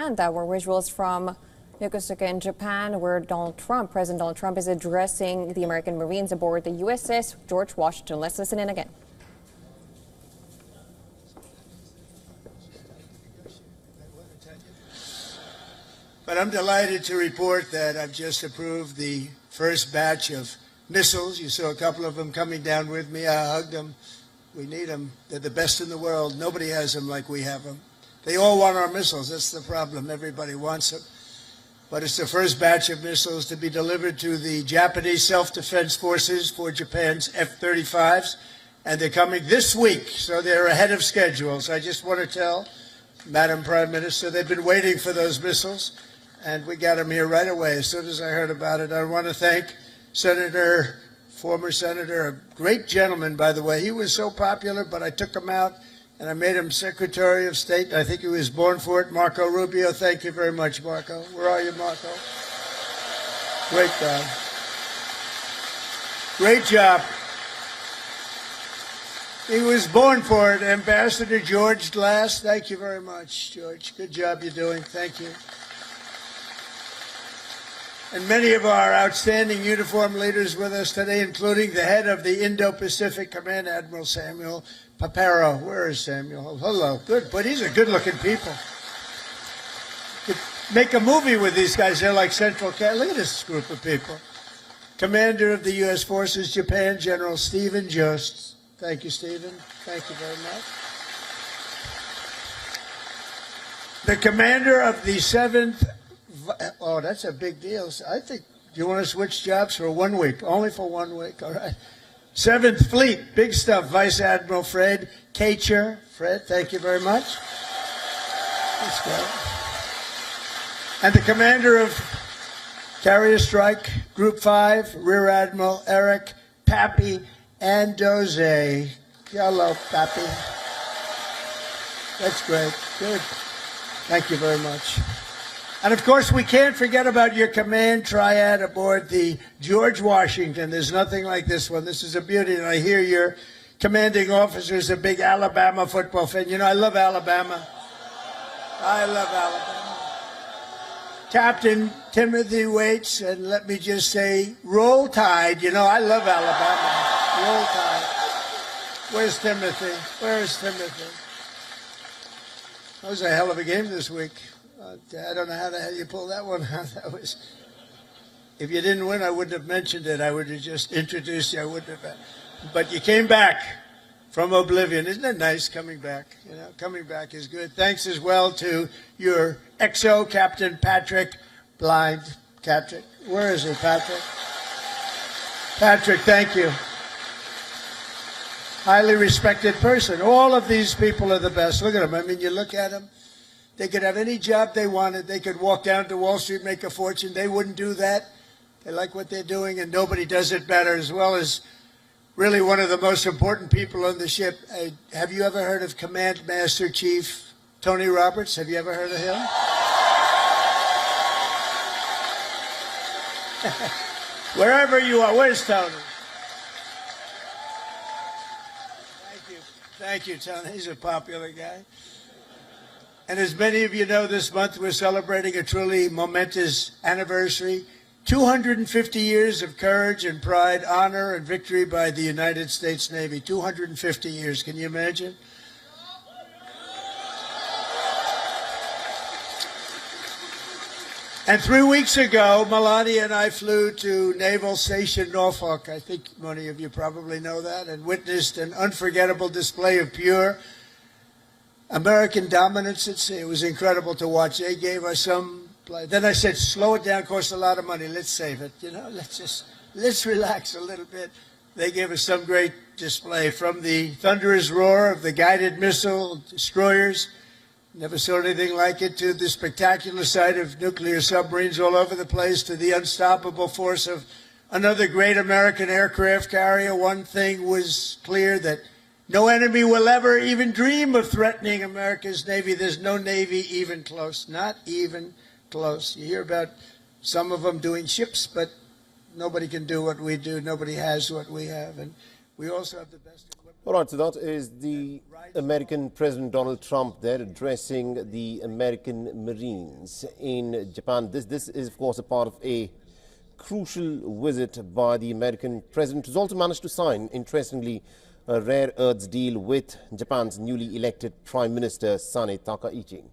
And that were visuals from Yokosuka in Japan, where President Donald Trump is addressing the American Marines aboard the USS George Washington. Let's listen in again. But I'm delighted to report that I've just approved the first batch of missiles. You saw a couple of them coming down with me. I hugged them. We need them. They're the best in the world. Nobody has them like we have them. They all want our missiles. That's the problem. Everybody wants them. But it's the first batch of missiles to be delivered to the Japanese self-defense forces for Japan's F-35s. And they're coming this week, so they're ahead of schedule. So I just want to tell Madam Prime Minister, they've been waiting for those missiles. And we got them here right away as soon as I heard about it. I want to thank former Senator, a great gentleman, by the way. He was so popular, but I took him out and I made him Secretary of State. I think he was born for it. Marco Rubio, thank you very much, Marco. Where are you, Marco? Great job. Great job. He was born for it. Ambassador George Glass, thank you very much, George. Good job you're doing. Thank you. And many of our outstanding uniform leaders with us today, including the head of the Indo-Pacific Command, Admiral Samuel Papero. Where is Samuel? Hello. Good, but these are good-looking people. Could make a movie with these guys. They're like Central Cat. Look at this group of people. Commander of the U.S. Forces, Japan, General Stephen Jost. Thank you, Stephen. Thank you very much. The commander of the 7th... Oh, that's a big deal. I think you want to switch jobs for 1 week, only for 1 week, all right? 7th Fleet, big stuff, Vice Admiral Fred Kacher. Fred, thank you very much. That's great. And the commander of Carrier Strike Group 5, Rear Admiral Eric Pappy Andoze. Hello, Pappy. That's great. Good. Thank you very much. And, of course, we can't forget about your command triad aboard the George Washington. There's nothing like this one. This is a beauty. And I hear your commanding officer is a big Alabama football fan. You know, I love Alabama. I love Alabama. Captain Timothy Waits, and let me just say, roll tide. You know, I love Alabama. Roll tide. Where's Timothy? Where's Timothy? That was a hell of a game this week. I don't know how the hell you pulled that one out. That was, if you didn't win, I wouldn't have mentioned it. I would have just introduced you. I wouldn't have. But you came back from oblivion. Isn't it nice coming back? You know, coming back is good. Thanks as well to your XO, Captain Patrick Blind. Patrick, where is he, Patrick? Patrick, thank you. Highly respected person. All of these people are the best. Look at them. I mean, you look at them. They could have any job they wanted. They could walk down to Wall Street, make a fortune. They wouldn't do that. They like what they're doing, and nobody does it better, as well as really one of the most important people on the ship. Have you ever heard of Command Master Chief Tony Roberts? Have you ever heard of him? Wherever you are. Where's Tony? Thank you. Thank you, Tony. He's a popular guy. And as many of you know, this month we're celebrating a truly momentous anniversary. 250 years of courage and pride, honor and victory by the United States Navy. 250 years. Can you imagine? And 3 weeks ago, Melania and I flew to Naval Station Norfolk. I think many of you probably know that, and witnessed an unforgettable display of pure American dominance at sea. It was incredible to watch. They gave us some. Then I said, slow it down, costs a lot of money. Let's save it. You know, let's relax a little bit. They gave us some great display, from the thunderous roar of the guided missile destroyers, never saw anything like it, to the spectacular sight of nuclear submarines all over the place, to the unstoppable force of another great American aircraft carrier. One thing was clear, that no enemy will ever even dream of threatening America's Navy. There's no Navy even close, not even close. You hear about some of them doing ships, but nobody can do what we do. Nobody has what we have. And we also have the best equipment. All right, so that is the American President Donald Trump there addressing the American Marines in Japan. This is, of course, a part of a crucial visit by the American president, who's also managed to sign, interestingly, a rare earths deal with Japan's newly elected Prime Minister Sanae Takaichi.